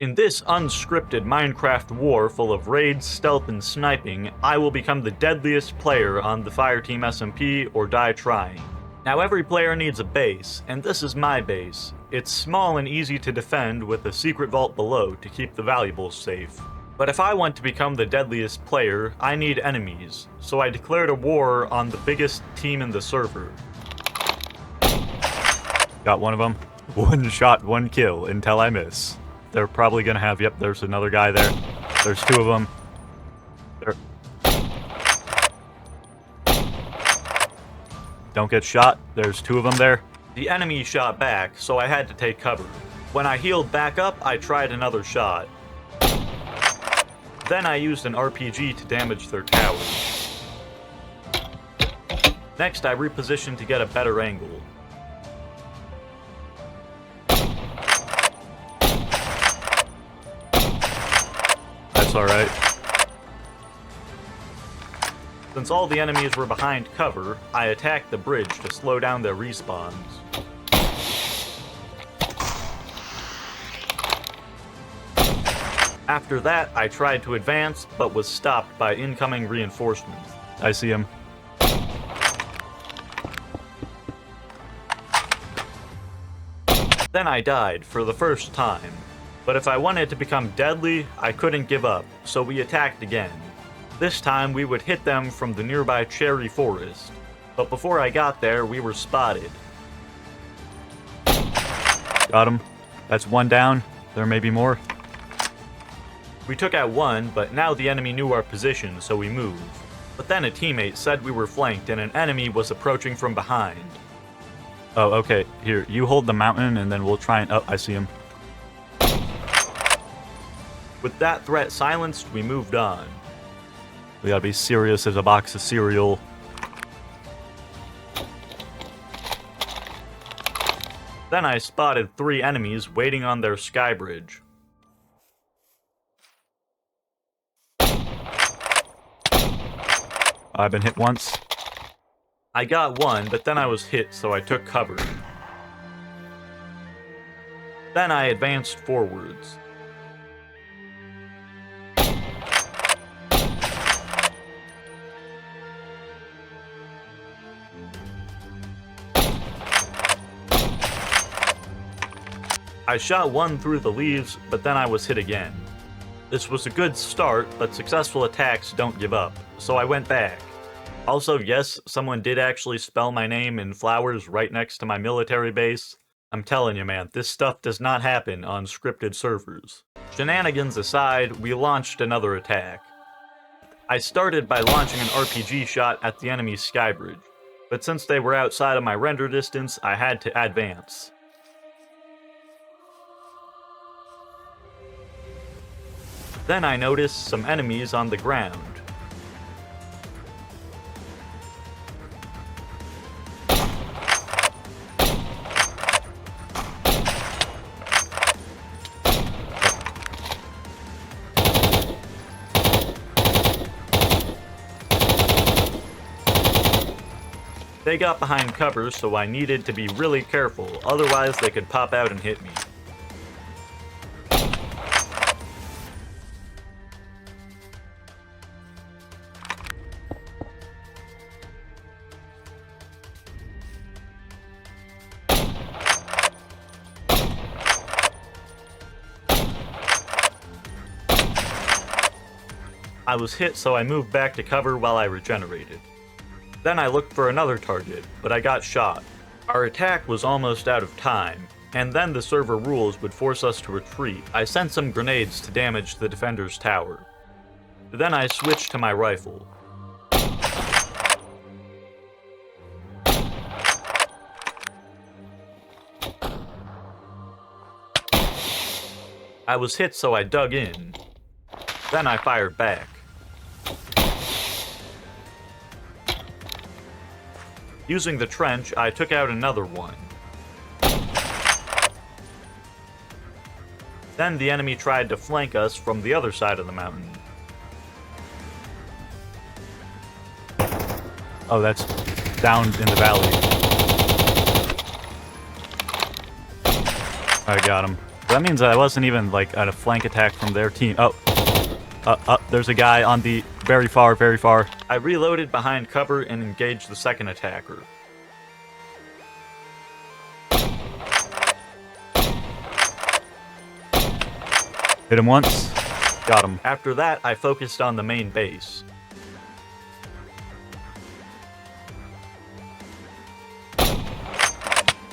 In this unscripted Minecraft war full of raids, stealth, and sniping, I will become the deadliest player on the Fireteam SMP or die trying. Now every player needs a base, and this is my base. It's small and easy to defend with a secret vault below to keep the valuables safe. But if I want to become the deadliest player, I need enemies, so I declared a war on the biggest team in the server. Got one of them. One shot, one kill until I miss. They're probably gonna have, yep, there's another guy there. There's two of them. Don't get shot, there's two of them there. The enemy shot back, so I had to take cover. When I healed back up, I tried another shot. Then I used an RPG to damage their tower. Next, I repositioned to get a better angle. That's alright. Since all the enemies were behind cover, I attacked the bridge to slow down their respawns. After that, I tried to advance, but was stopped by incoming reinforcements. I see him. Then I died for the first time. But if I wanted to become deadly, I couldn't give up, so we attacked again. This time we would hit them from the nearby cherry forest. But before I got there, we were spotted. Got him. That's one down. There may be more. We took out one, but now the enemy knew our position, so we moved. But then a teammate said we were flanked and an enemy was approaching from behind. Oh, okay. Here, you hold the mountain and then we'll try and... Oh, I see him. With that threat silenced, we moved on. We gotta be serious as a box of cereal. Then I spotted 3 enemies waiting on their sky bridge. I've been hit once. I got one, but then I was hit, so I took cover. Then I advanced forwards. I shot one through the leaves, but then I was hit again. This was a good start, but successful attacks don't give up, so I went back. Also, yes, someone did actually spell my name in flowers right next to my military base. I'm telling you, man, this stuff does not happen on scripted servers. Shenanigans aside, we launched another attack. I started by launching an RPG shot at the enemy's skybridge, but since they were outside of my render distance, I had to advance. Then I noticed some enemies on the ground. They got behind cover, so I needed to be really careful, otherwise they could pop out and hit me. I was hit, so I moved back to cover while I regenerated. Then I looked for another target, but I got shot. Our attack was almost out of time, and then the server rules would force us to retreat. I sent some grenades to damage the defender's tower. Then I switched to my rifle. I was hit, so I dug in. Then I fired back. Using the trench, I took out another one. Then the enemy tried to flank us from the other side of the mountain. Oh, that's down in the valley. I got him. That means I wasn't even, like, at a flank attack from their team. Oh. There's a guy on the very far, very far. I reloaded behind cover and engaged the second attacker. Hit him once. Got him. After that, I focused on the main base.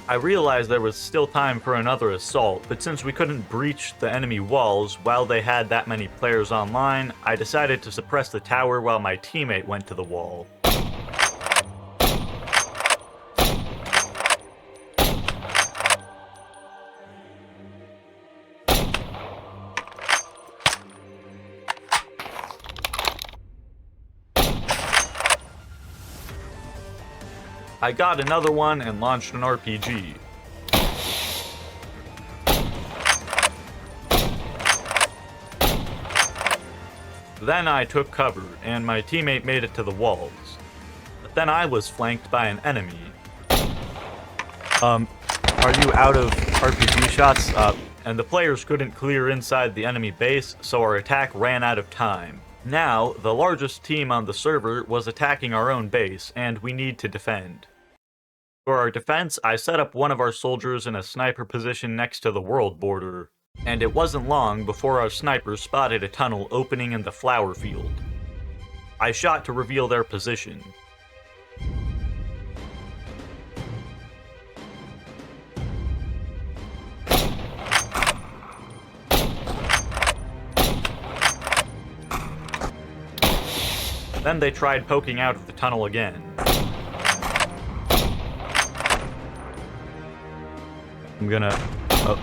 I realized there was still time for another assault, but since we couldn't breach the enemy walls while they had that many players online, I decided to suppress the tower while my teammate went to the wall. I got another one and launched an RPG. Then I took cover, and my teammate made it to the walls. But then I was flanked by an enemy. Are you out of RPG shots? And the players couldn't clear inside the enemy base, so our attack ran out of time. Now, the largest team on the server was attacking our own base, and we need to defend. For our defense, I set up one of our soldiers in a sniper position next to the world border, and it wasn't long before our sniper spotted a tunnel opening in the flower field. I shot to reveal their position. Then they tried poking out of the tunnel again. I'm gonna... Oh.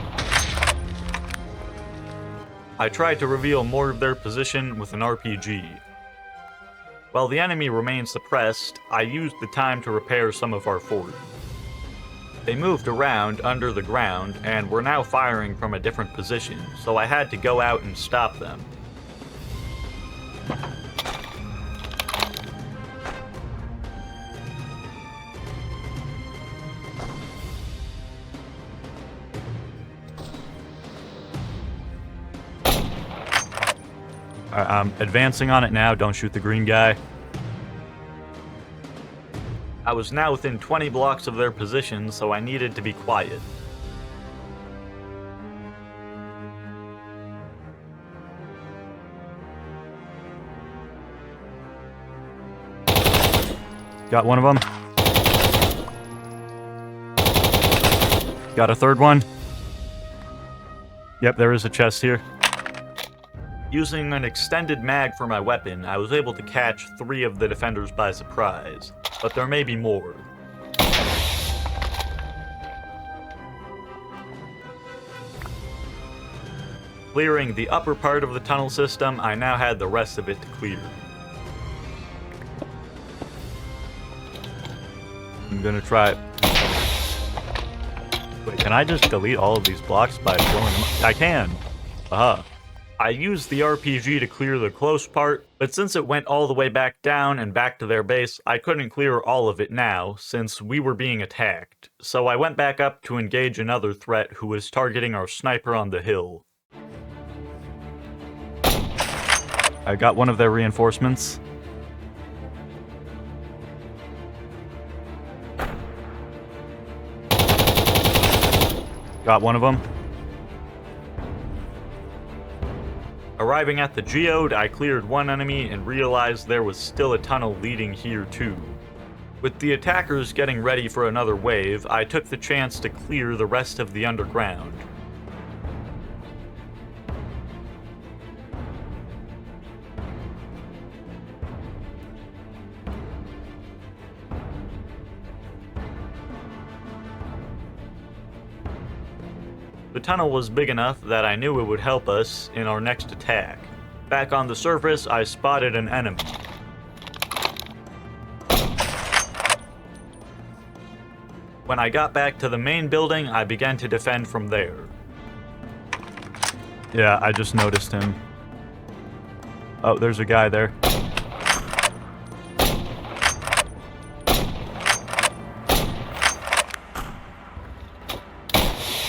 I tried to reveal more of their position with an RPG. While the enemy remained suppressed, I used the time to repair some of our fort. They moved around under the ground and were now firing from a different position, so I had to go out and stop them. I'm advancing on it now, don't shoot the green guy. I was now within 20 blocks of their position, so I needed to be quiet. Got one of them. Got a third one. Yep, there is a chest here. Using an extended mag for my weapon, I was able to catch 3 of the defenders by surprise, but there may be more. Clearing the upper part of the tunnel system, I now had the rest of it to clear. I'm gonna try... Wait, can I just delete all of these blocks by filling them up? I can! Aha. I used the RPG to clear the close part, but since it went all the way back down and back to their base, I couldn't clear all of it now, since we were being attacked. So I went back up to engage another threat who was targeting our sniper on the hill. I got one of their reinforcements. Got one of them. Arriving at the geode, I cleared one enemy and realized there was still a tunnel leading here too. With the attackers getting ready for another wave, I took the chance to clear the rest of the underground. The tunnel was big enough that I knew it would help us in our next attack. Back on the surface, I spotted an enemy. When I got back to the main building, I began to defend from there. Yeah, I just noticed him. Oh, there's a guy there.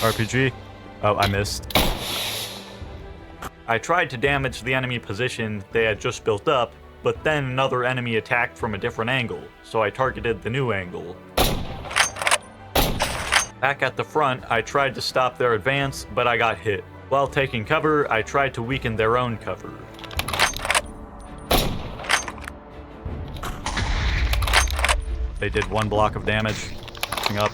RPG. Oh, I missed. I tried to damage the enemy position they had just built up, but then another enemy attacked from a different angle, so I targeted the new angle. Back at the front, I tried to stop their advance, but I got hit. While taking cover, I tried to weaken their own cover. They did 1 block of damage. Up.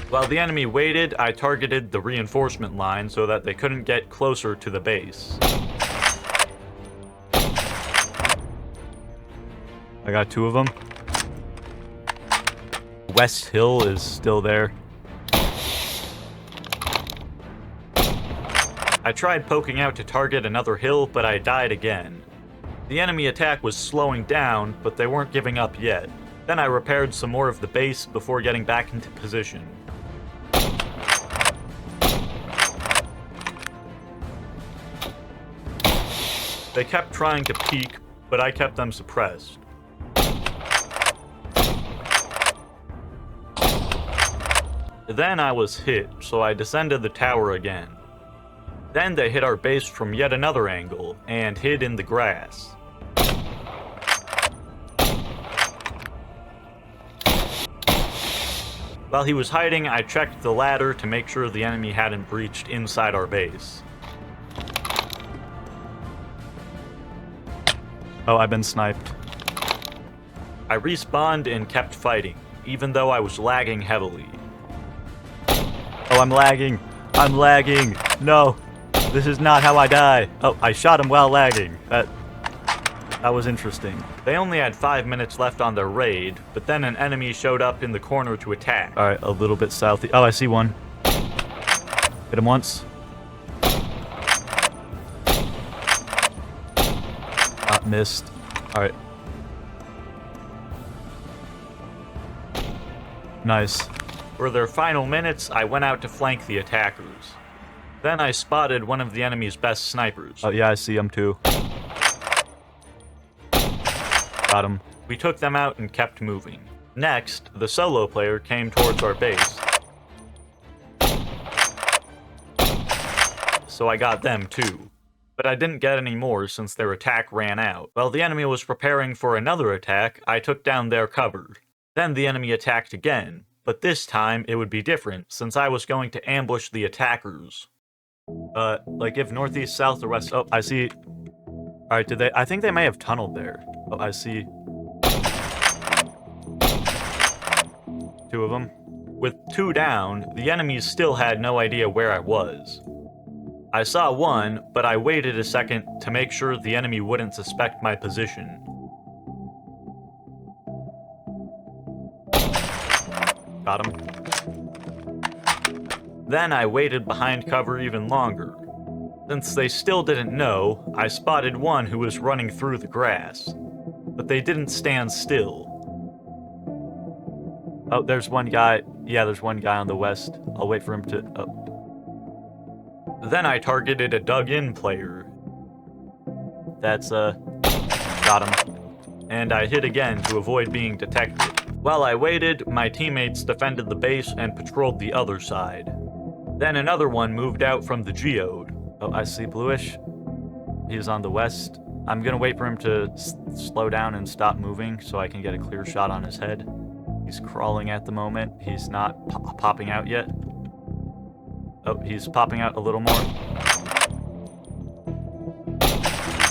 While the enemy waited, I targeted the reinforcement line so that they couldn't get closer to the base. I got 2 of them. West Hill is still there. I tried poking out to target another hill, but I died again. The enemy attack was slowing down, but they weren't giving up yet. Then I repaired some more of the base before getting back into position. They kept trying to peek, but I kept them suppressed. Then I was hit, so I descended the tower again. Then they hit our base from yet another angle, and hid in the grass. While he was hiding, I checked the ladder to make sure the enemy hadn't breached inside our base. Oh, I've been sniped. I respawned and kept fighting, even though I was lagging heavily. Oh, I'm lagging! I'm lagging! No! This is not how I die! Oh, I shot him while lagging. That was interesting. They only had 5 minutes left on their raid, but then an enemy showed up in the corner to attack. Alright, a little bit south. Oh, I see one. Hit him once. Missed. Alright. Nice. For their final minutes, I went out to flank the attackers. Then I spotted one of the enemy's best snipers. Oh yeah, I see him too. Got him. We took them out and kept moving. Next, the solo player came towards our base. So I got them too. But I didn't get any more since their attack ran out. While the enemy was preparing for another attack, I took down their cover. Then the enemy attacked again, but this time it would be different since I was going to ambush the attackers. Like if northeast, south, or west. Oh, I see. Alright, did they? I think they may have tunneled there. Oh, I see. 2 of them. With 2 down, the enemies still had no idea where I was. I saw one, but I waited a second to make sure the enemy wouldn't suspect my position. Got him. Then I waited behind cover even longer. Since they still didn't know, I spotted one who was running through the grass. But they didn't stand still. Oh, there's one guy. Yeah, there's one guy on the west. I'll wait for him to... Oh. Then I targeted a dug-in player. That's, got him. And I hit again to avoid being detected. While I waited, my teammates defended the base and patrolled the other side. Then another one moved out from the geode. Oh, I see bluish. He's on the west. I'm gonna wait for him to slow down and stop moving so I can get a clear shot on his head. He's crawling at the moment. He's not popping out yet. Oh, he's popping out a little more.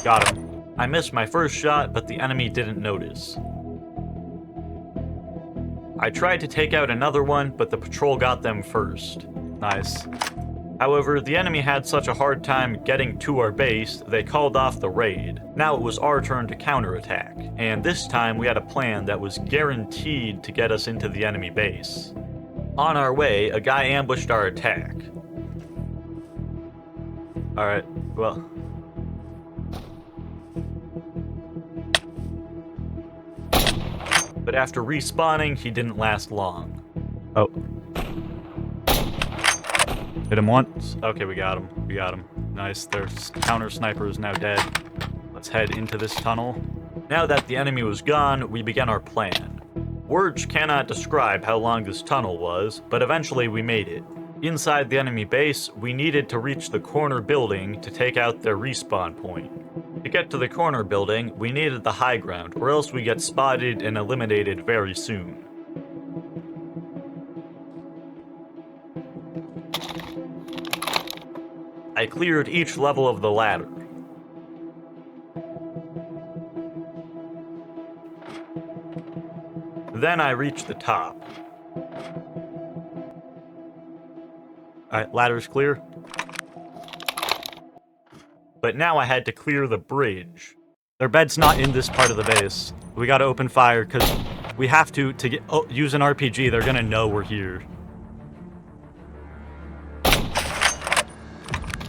Got him. I missed my first shot, but the enemy didn't notice. I tried to take out another one, but the patrol got them first. Nice. However, the enemy had such a hard time getting to our base, they called off the raid. Now it was our turn to counterattack, and this time we had a plan that was guaranteed to get us into the enemy base. On our way, a guy ambushed our attack. Alright, well... But after respawning, he didn't last long. Oh. Hit him once. Okay, we got him. We got him. Nice. Their counter sniper is now dead. Let's head into this tunnel. Now that the enemy was gone, we began our plan. Words cannot describe how long this tunnel was, but eventually we made it. Inside the enemy base, we needed to reach the corner building to take out their respawn point. To get to the corner building, we needed the high ground, or else we get spotted and eliminated very soon. I cleared each level of the ladder. Then I reached the top. Alright, ladder's clear. But now I had to clear the bridge. Their bed's not in this part of the base. We gotta open fire, because we have to get, use an RPG, they're gonna know we're here.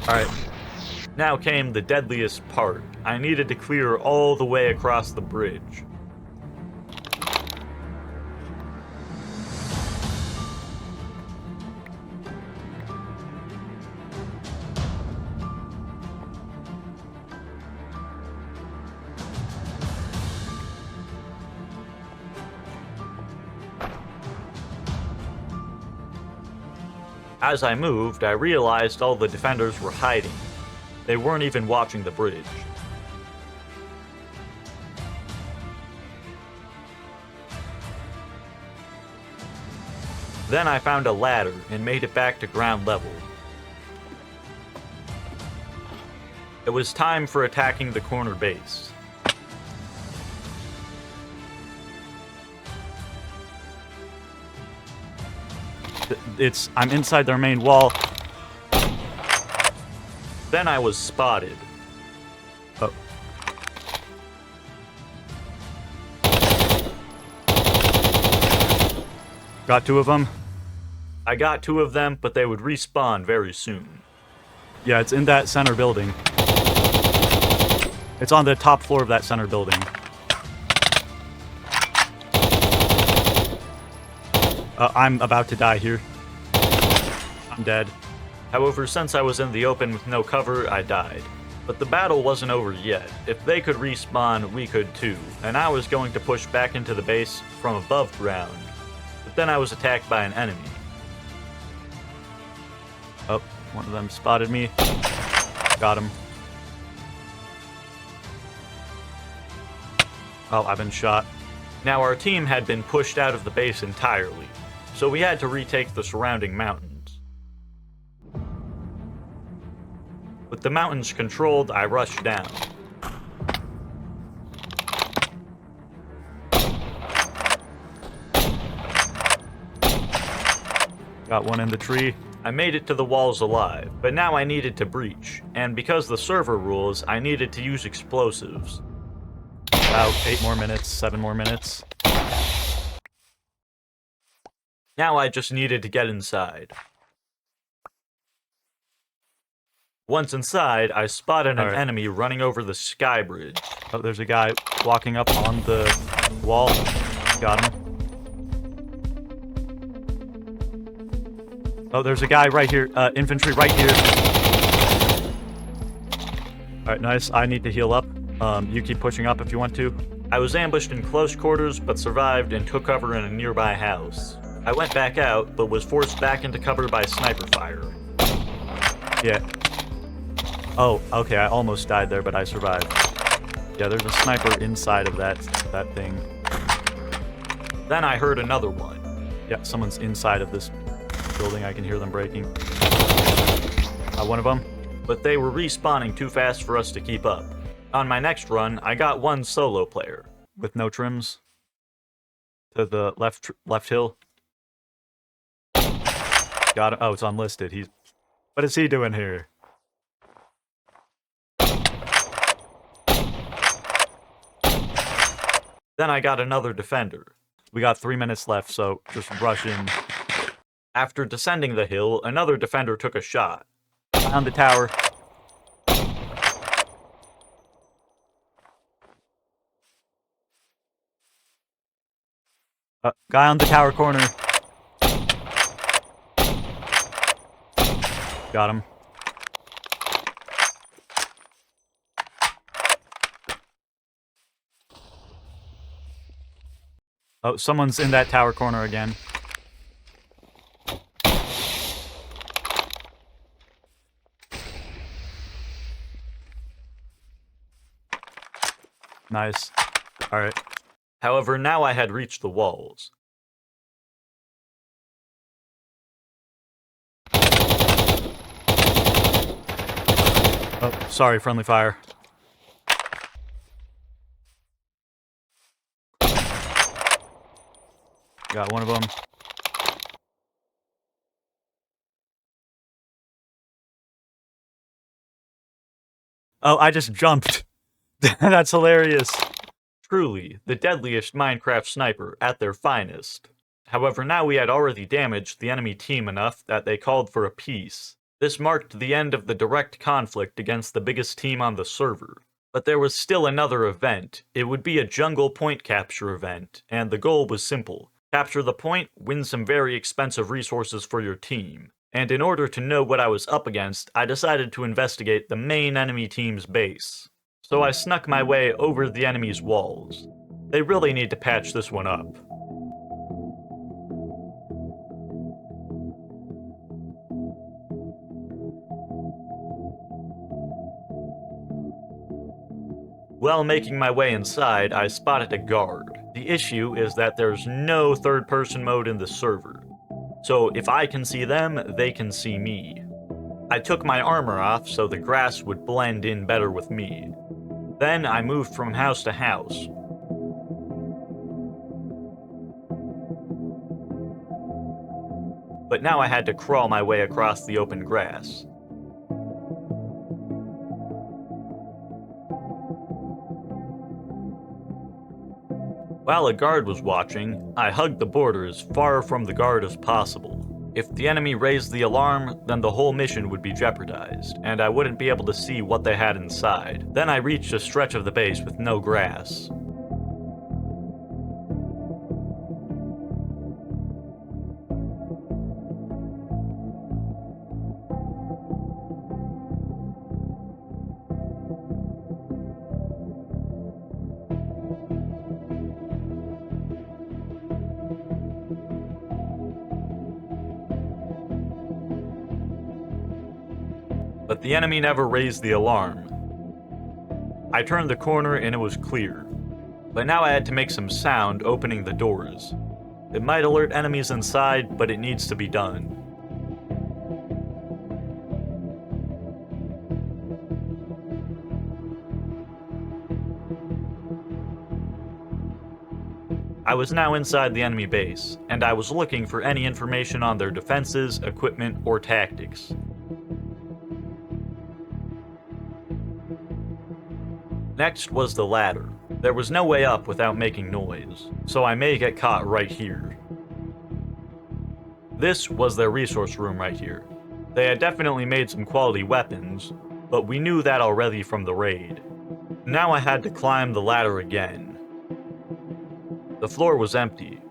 Alright. Now came the deadliest part. I needed to clear all the way across the bridge. As I moved, I realized all the defenders were hiding. They weren't even watching the bridge. Then I found a ladder and made it back to ground level. It was time for attacking the corner base. I'm inside their main wall. Then I was spotted. Oh. Got two of them. I got two of them, but they would respawn very soon. Yeah, it's in that center building. It's on the top floor of that center building. I'm about to die here. I'm dead. However, since I was in the open with no cover, I died. But the battle wasn't over yet. If they could respawn, we could too, and I was going to push back into the base from above ground. But then I was attacked by an enemy. Oh, one of them spotted me. Got him. Oh, I've been shot. Now our team had been pushed out of the base entirely, so we had to retake the surrounding mountains. With the mountains controlled, I rushed down. Got one in the tree. I made it to the walls alive, but now I needed to breach, and because the server rules, I needed to use explosives. About 8 more minutes, 7 more minutes. Now I just needed to get inside. Once inside, I spotted an enemy running over the sky bridge. Oh, there's a guy walking up on the wall. Got him. Oh, there's a guy right here. Infantry right here. Alright, nice. I need to heal up. You keep pushing up if you want to. I was ambushed in close quarters, but survived and took cover in a nearby house. I went back out, but was forced back into cover by sniper fire. Yeah. Oh, okay, I almost died there, but I survived. Yeah, there's a sniper inside of that thing. Then I heard another one. Yeah, someone's inside of this building. I can hear them breaking. One of them. But they were respawning too fast for us to keep up. On my next run, I got one solo player. With no trims. To the left hill. Got him. Oh, it's unlisted. What is he doing here? Then I got another defender. We got 3 minutes left, so just rush in. After descending the hill, another defender took a shot. On the tower. Guy on the tower corner. Got him. Oh, someone's in that tower corner again. Nice. Alright. However, now I had reached the walls. Oh, sorry, friendly fire. Got one of them. Oh, I just jumped. That's hilarious. Truly, the deadliest Minecraft sniper at their finest. However, now we had already damaged the enemy team enough that they called for a peace. This marked the end of the direct conflict against the biggest team on the server. But there was still another event. It would be a jungle point capture event, and the goal was simple. Capture the point, win some very expensive resources for your team. And in order to know what I was up against, I decided to investigate the main enemy team's base. So I snuck my way over the enemy's walls. They really need to patch this one up. While making my way inside, I spotted a guard. The issue is that there's no third-person mode in the server. So if I can see them, they can see me. I took my armor off so the grass would blend in better with me. Then I moved from house to house. But now I had to crawl my way across the open grass. While a guard was watching, I hugged the border as far from the guard as possible. If the enemy raised the alarm, then the whole mission would be jeopardized, and I wouldn't be able to see what they had inside. Then I reached a stretch of the base with no grass. But the enemy never raised the alarm. I turned the corner and it was clear. But now I had to make some sound opening the doors. It might alert enemies inside, but it needs to be done. I was now inside the enemy base, and I was looking for any information on their defenses, equipment, or tactics. Next was the ladder. There was no way up without making noise, so I may get caught right here. This was their resource room right here. They had definitely made some quality weapons, but we knew that already from the raid. Now I had to climb the ladder again. The floor was empty,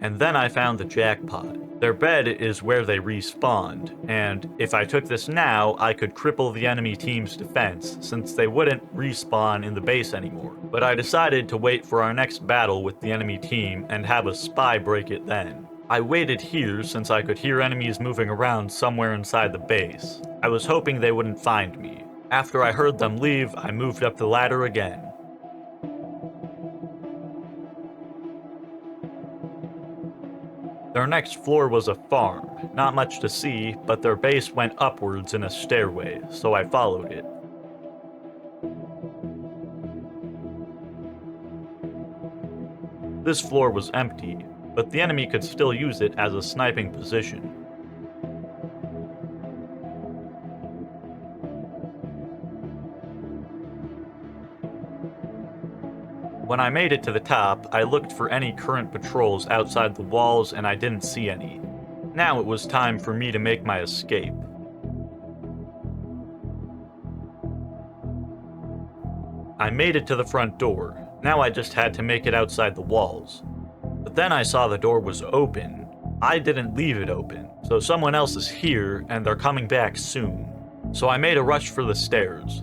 and then I found the jackpot. Their bed is where they respawned, and if I took this now, I could cripple the enemy team's defense, since they wouldn't respawn in the base anymore. But I decided to wait for our next battle with the enemy team and have a spy break it then. I waited here since I could hear enemies moving around somewhere inside the base. I was hoping they wouldn't find me. After I heard them leave, I moved up the ladder again. Their next floor was a farm. Not much to see, but their base went upwards in a stairway, so I followed it. This floor was empty, but the enemy could still use it as a sniping position. When I made it to the top, I looked for any current patrols outside the walls and I didn't see any. Now it was time for me to make my escape. I made it to the front door. Now I just had to make it outside the walls. But then I saw the door was open. I didn't leave it open, so someone else is here and they're coming back soon. So I made a rush for the stairs.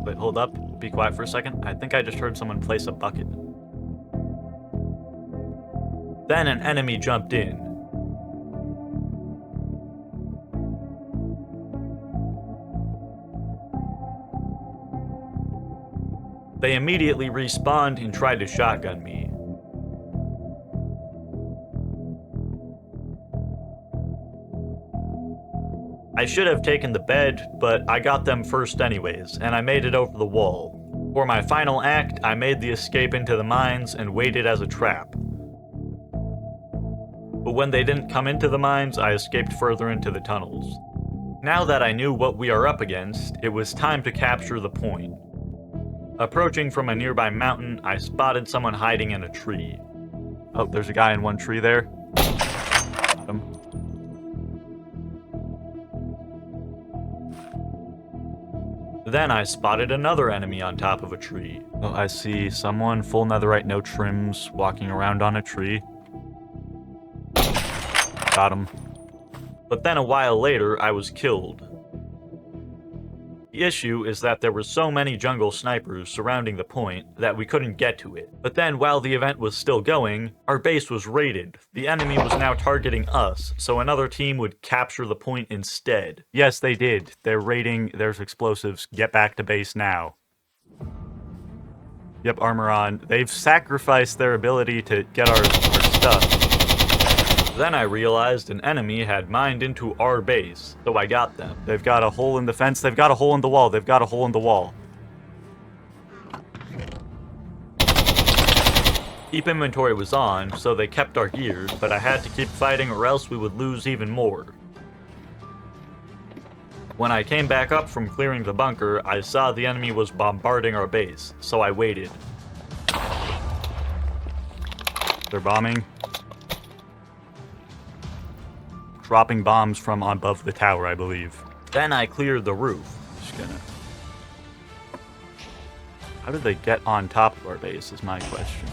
Wait, hold up. Be quiet for a second. I think I just heard someone place a bucket. Then an enemy jumped in. They immediately respawned and tried to shotgun me. I should have taken the bed, but I got them first anyways, and I made it over the wall. For my final act, I made the escape into the mines and waited as a trap. But when they didn't come into the mines, I escaped further into the tunnels. Now that I knew what we are up against, it was time to capture the point. Approaching from a nearby mountain, I spotted someone hiding in a tree. Oh, there's a guy in one tree there. Got him. Then I spotted another enemy on top of a tree. Oh, I see someone, full netherite, no trims, walking around on a tree. Got him. But then a while later, I was killed. The issue is that there were so many jungle snipers surrounding the point that we couldn't get to it. But then while the event was still going, our base was raided. The enemy was now targeting us, so another team would capture the point instead. Yes, they did. They're raiding, there's explosives. Get back to base now. Yep, armor on. They've sacrificed their ability to get our stuff. Then I realized an enemy had mined into our base, so I got them. They've got a hole in the fence, they've got a hole in the wall, they've got a hole in the wall. Keep inventory was on, so they kept our gear, but I had to keep fighting or else we would lose even more. When I came back up from clearing the bunker, I saw the enemy was bombarding our base, so I waited. They're bombing. Dropping bombs from above the tower, I believe. Then I cleared the roof. Just gonna... How did they get on top of our base is my question.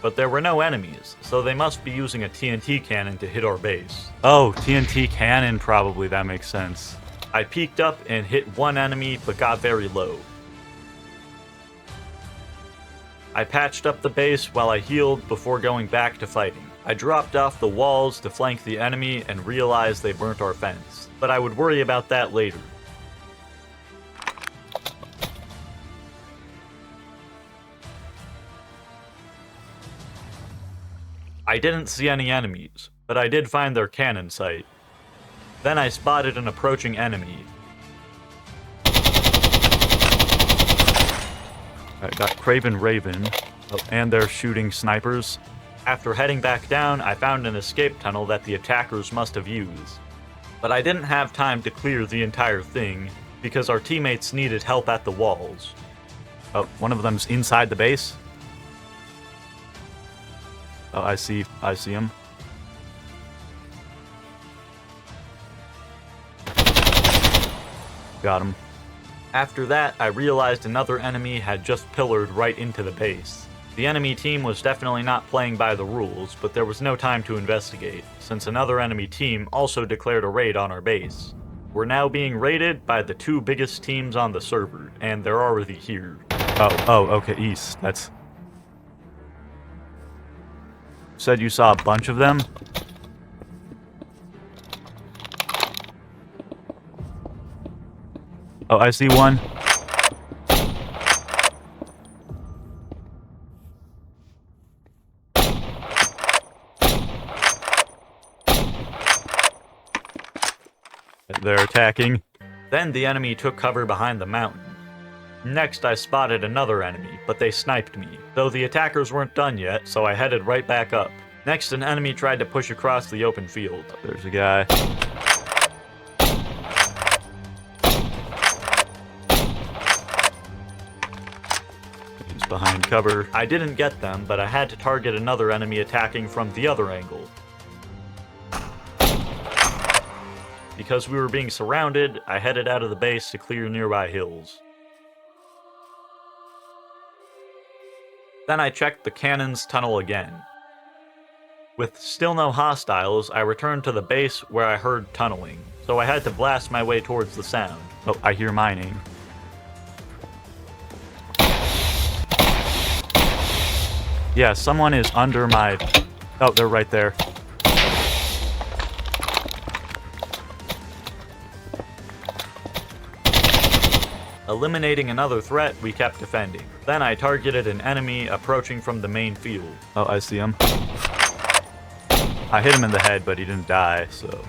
But there were no enemies, so they must be using a TNT cannon to hit our base. Oh, TNT cannon probably, that makes sense. I peeked up and hit one enemy, but got very low. I patched up the base while I healed before going back to fighting. I dropped off the walls to flank the enemy and realized they burnt our fence, but I would worry about that later. I didn't see any enemies, but I did find their cannon site. Then I spotted an approaching enemy. I got Craven Raven, and they're shooting snipers. After heading back down, I found an escape tunnel that the attackers must have used. But I didn't have time to clear the entire thing, because our teammates needed help at the walls. Oh, one of them's inside the base? Oh, I see him. Got him. After that, I realized another enemy had just pillared right into the base. The enemy team was definitely not playing by the rules, but there was no time to investigate, since another enemy team also declared a raid on our base. We're now being raided by the two biggest teams on the server, and they're already here. Oh, okay, east. That's... Said you saw a bunch of them? Oh, I see one. They're attacking. Then the enemy took cover behind the mountain. Next, I spotted another enemy, but they sniped me. Though the attackers weren't done yet, so I headed right back up. Next, an enemy tried to push across the open field. There's a guy. He's behind cover. I didn't get them, but I had to target another enemy attacking from the other angle. Because we were being surrounded, I headed out of the base to clear nearby hills. Then I checked the cannon's tunnel again. With still no hostiles, I returned to the base where I heard tunneling, so I had to blast my way towards the sound. Oh, I hear mining. Yeah, someone is under my... Oh, they're right there. Eliminating another threat, we kept defending. Then I targeted an enemy approaching from the main field. Oh, I see him. I hit him in the head, but he didn't die, so...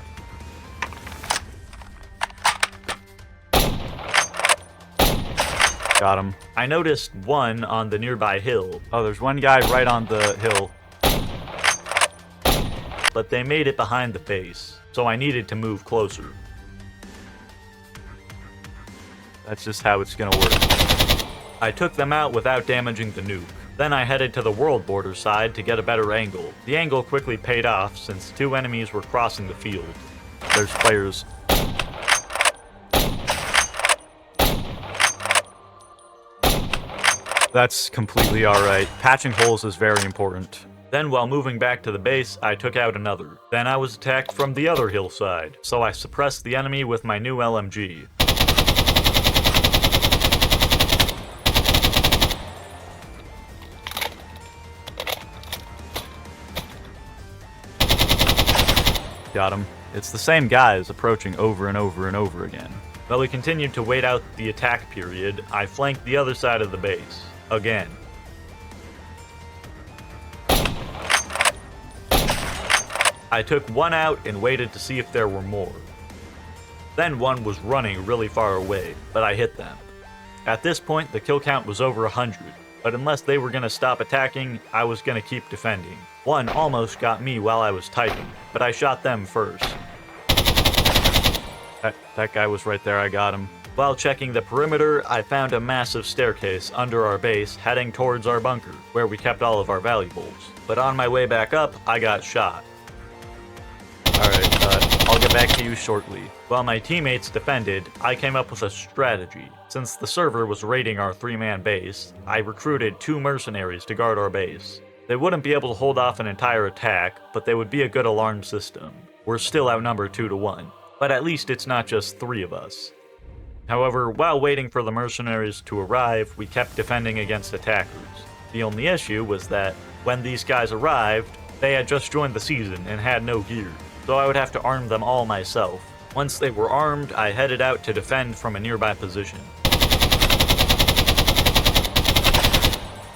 Got him. I noticed one on the nearby hill. Oh, there's one guy right on the hill. But they made it behind the base, so I needed to move closer. That's just how it's gonna work. I took them out without damaging the nuke. Then I headed to the world border side to get a better angle. The angle quickly paid off since 2 enemies were crossing the field. There's players. That's completely alright. Patching holes is very important. Then while moving back to the base, I took out another. Then I was attacked from the other hillside, so I suppressed the enemy with my new LMG. Got him. It's the same guys approaching over and over and over again. While we continued to wait out the attack period, I flanked the other side of the base. Again. I took one out and waited to see if there were more. Then one was running really far away, but I hit them. At this point, the kill count was over 100, but unless they were gonna stop attacking, I was gonna keep defending. One almost got me while I was typing, but I shot them first. That guy was right there, I got him. While checking the perimeter, I found a massive staircase under our base heading towards our bunker, where we kept all of our valuables. But on my way back up, I got shot. Alright, I'll get back to you shortly. While my teammates defended, I came up with a strategy. Since the server was raiding our 3-man base, I recruited 2 mercenaries to guard our base. They wouldn't be able to hold off an entire attack, but they would be a good alarm system. We're still outnumbered 2-1, but at least it's not just 3 of us. However, while waiting for the mercenaries to arrive, we kept defending against attackers. The only issue was that, when these guys arrived, they had just joined the season and had no gear, so I would have to arm them all myself. Once they were armed, I headed out to defend from a nearby position.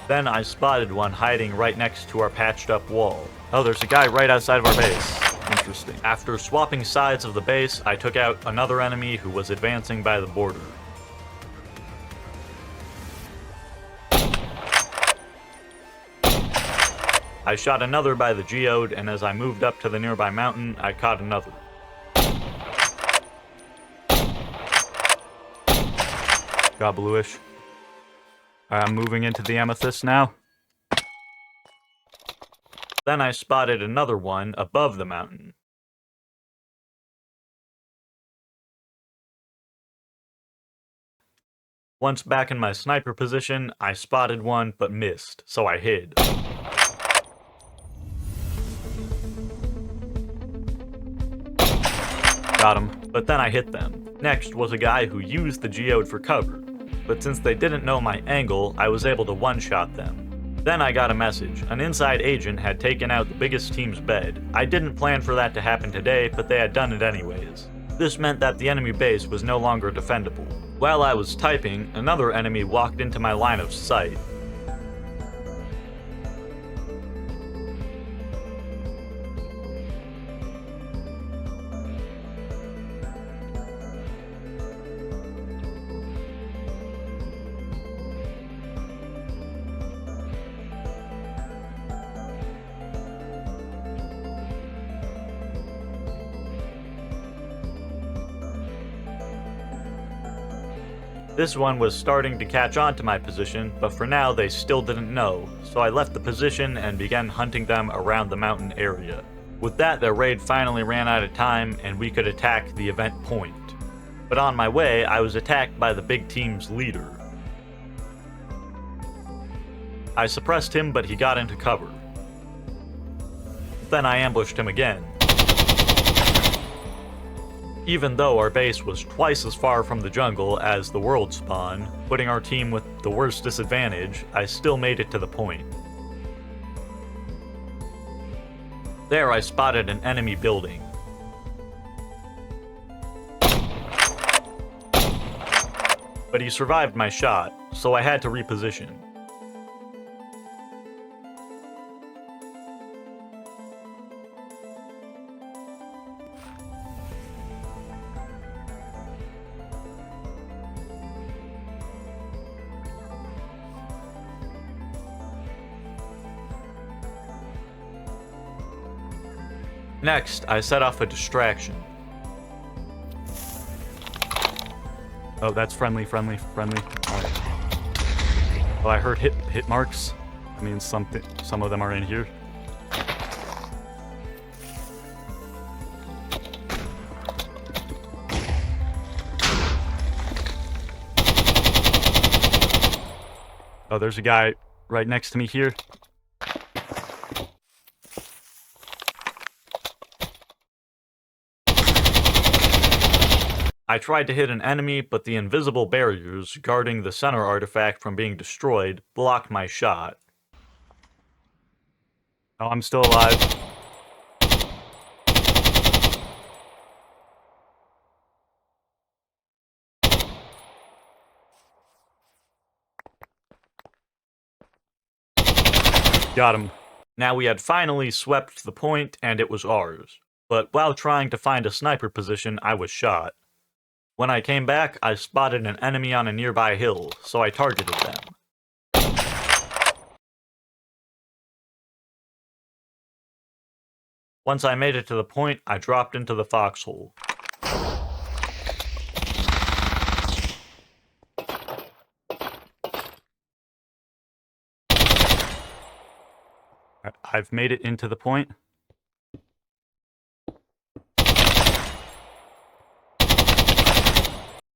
Then I spotted one hiding right next to our patched up wall. Oh, there's a guy right outside of our base. Interesting. After swapping sides of the base, I took out another enemy who was advancing by the border. I shot another by the geode, and as I moved up to the nearby mountain, I caught another. Got bluish. I'm moving into the amethyst now. Then I spotted another one above the mountain. Once back in my sniper position, I spotted one but missed, so I hid. Got him, but then I hit them. Next was a guy who used the geode for cover, but since they didn't know my angle, I was able to one-shot them. Then I got a message. An inside agent had taken out the biggest team's bed. I didn't plan for that to happen today, but they had done it anyways. This meant that the enemy base was no longer defendable. While I was typing, another enemy walked into my line of sight. This one was starting to catch on to my position, but for now they still didn't know, so I left the position and began hunting them around the mountain area. With that, their raid finally ran out of time and we could attack the event point. But on my way, I was attacked by the big team's leader. I suppressed him, but he got into cover. Then I ambushed him again. Even though our base was twice as far from the jungle as the world spawn, putting our team with the worst disadvantage, I still made it to the point. There I spotted an enemy building. But he survived my shot, so I had to reposition. Next, I set off a distraction. Oh, that's friendly. All right. Oh, I heard hit marks. I mean, some of them are in here. Oh, there's a guy right next to me here. I tried to hit an enemy, but the invisible barriers guarding the center artifact from being destroyed blocked my shot. Oh, I'm still alive. Got him. Now we had finally swept the point, and it was ours. But while trying to find a sniper position, I was shot. When I came back, I spotted an enemy on a nearby hill, so I targeted them. Once I made it to the point, I dropped into the foxhole. I've made it into the point.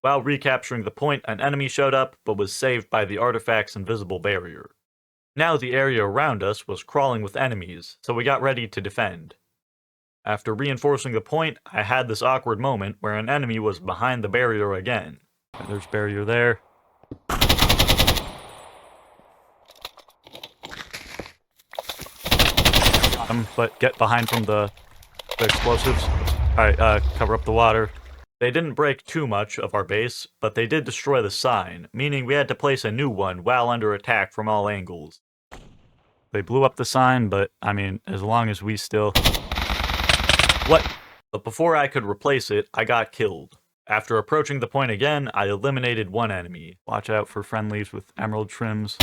While recapturing the point, an enemy showed up, but was saved by the artifact's invisible barrier. Now the area around us was crawling with enemies, so we got ready to defend. After reinforcing the point, I had this awkward moment where an enemy was behind the barrier again. There's barrier there. Got him, but get behind from the explosives. Alright, cover up the water. They didn't break too much of our base, but they did destroy the sign, meaning we had to place a new one while under attack from all angles. They blew up the sign, but, I mean, as long as we still... What? But before I could replace it, I got killed. After approaching the point again, I eliminated one enemy. Watch out for friendlies with emerald trims.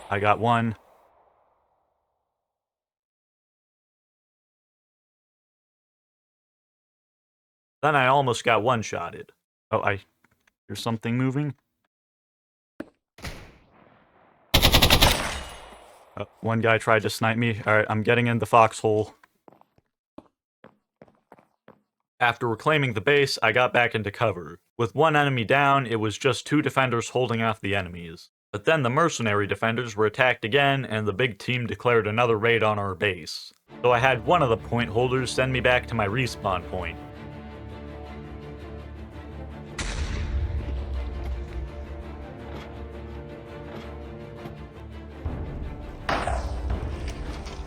I got one. Then I almost got one-shotted. Oh, here's something moving. One guy tried to snipe me. Alright, I'm getting in the foxhole. After reclaiming the base, I got back into cover. With one enemy down, it was just two defenders holding off the enemies. But then the mercenary defenders were attacked again, and the big team declared another raid on our base. So I had one of the point holders send me back to my respawn point.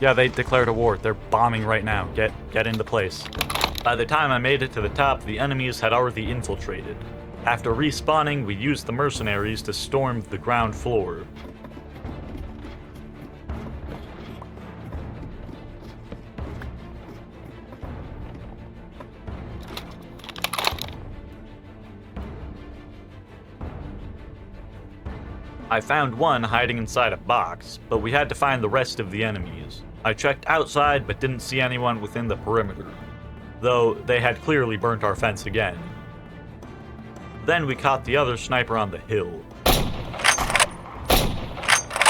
Yeah, they declared a war. They're bombing right now. Get into place. By the time I made it to the top, the enemies had already infiltrated. After respawning, we used the mercenaries to storm the ground floor. I found one hiding inside a box, but we had to find the rest of the enemies. I checked outside, but didn't see anyone within the perimeter, though they had clearly burnt our fence again. Then we caught the other sniper on the hill.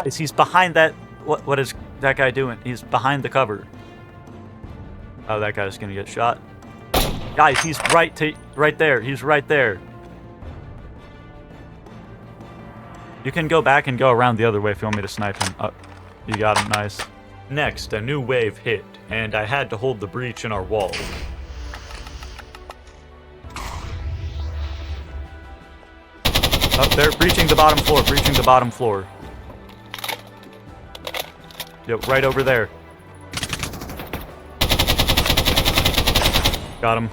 Guys, he's behind that... What is that guy doing? He's behind the cover. Oh, that guy's gonna get shot. Guys, he's right there. He's right there. You can go back and go around the other way if you want me to snipe him. Oh, you got him, nice. Next, a new wave hit, and I had to hold the breach in our wall. Oh, they're breaching the bottom floor, Yep, right over there. Got him.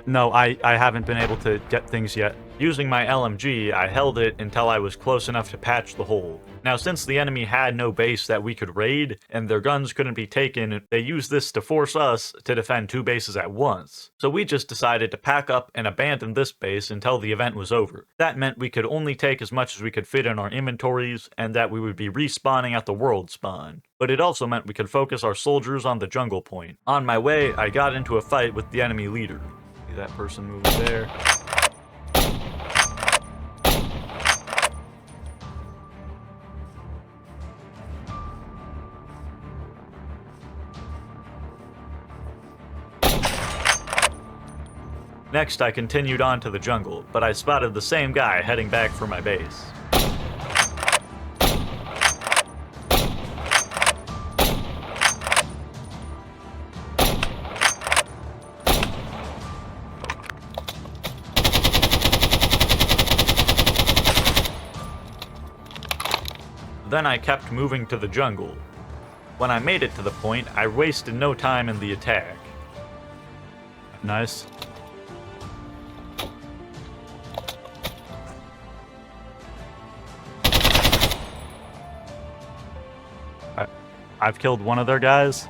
No, I haven't been able to get things yet. Using my LMG, I held it until I was close enough to patch the hole. Now, since the enemy had no base that we could raid, and their guns couldn't be taken, they used this to force us to defend 2 bases at once. So we just decided to pack up and abandon this base until the event was over. That meant we could only take as much as we could fit in our inventories, and that we would be respawning at the world spawn. But it also meant we could focus our soldiers on the jungle point. On my way, I got into a fight with the enemy leader. See that person moving there? Next, I continued on to the jungle, but I spotted the same guy heading back for my base. Then I kept moving to the jungle. When I made it to the point, I wasted no time in the attack. Nice. I've killed one of their guys.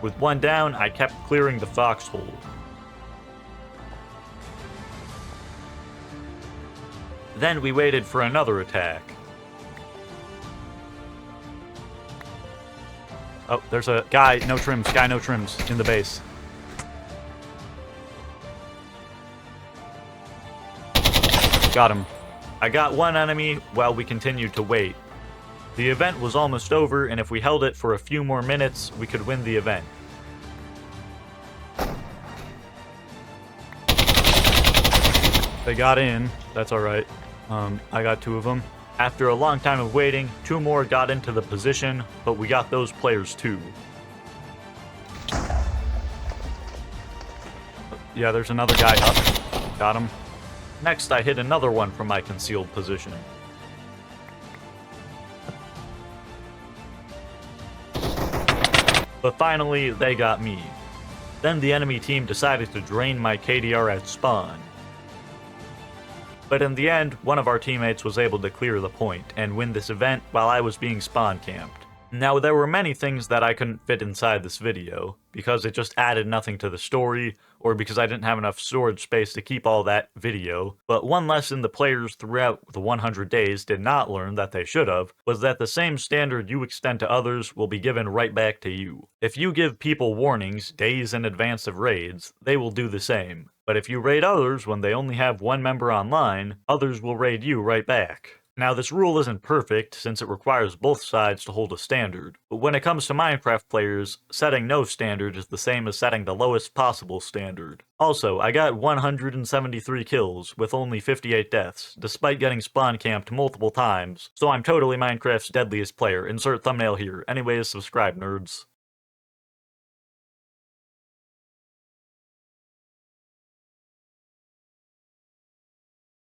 With one down, I kept clearing the foxhole. Then we waited for another attack. Oh, there's a guy, no trims, in the base. Got him. I got one enemy while we continued to wait. The event was almost over, and if we held it for a few more minutes, we could win the event. They got in. That's alright. I got 2 of them. After a long time of waiting, 2 more got into the position, but we got those players too. Yeah, there's another guy up. Got him. Next, I hit another one from my concealed position. But finally, they got me. Then the enemy team decided to drain my KDR at spawn. But in the end, one of our teammates was able to clear the point and win this event while I was being spawn camped. Now, there were many things that I couldn't fit inside this video, because it just added nothing to the story, or because I didn't have enough storage space to keep all that video. But one lesson the players throughout the 100 days did not learn that they should have, was that the same standard you extend to others will be given right back to you. If you give people warnings days in advance of raids, they will do the same. But if you raid others when they only have 1 member online, others will raid you right back. Now, this rule isn't perfect, since it requires both sides to hold a standard, but when it comes to Minecraft players, setting no standard is the same as setting the lowest possible standard. Also, I got 173 kills, with only 58 deaths, despite getting spawn camped multiple times, so I'm totally Minecraft's deadliest player. Insert thumbnail here. Anyways, subscribe, nerds.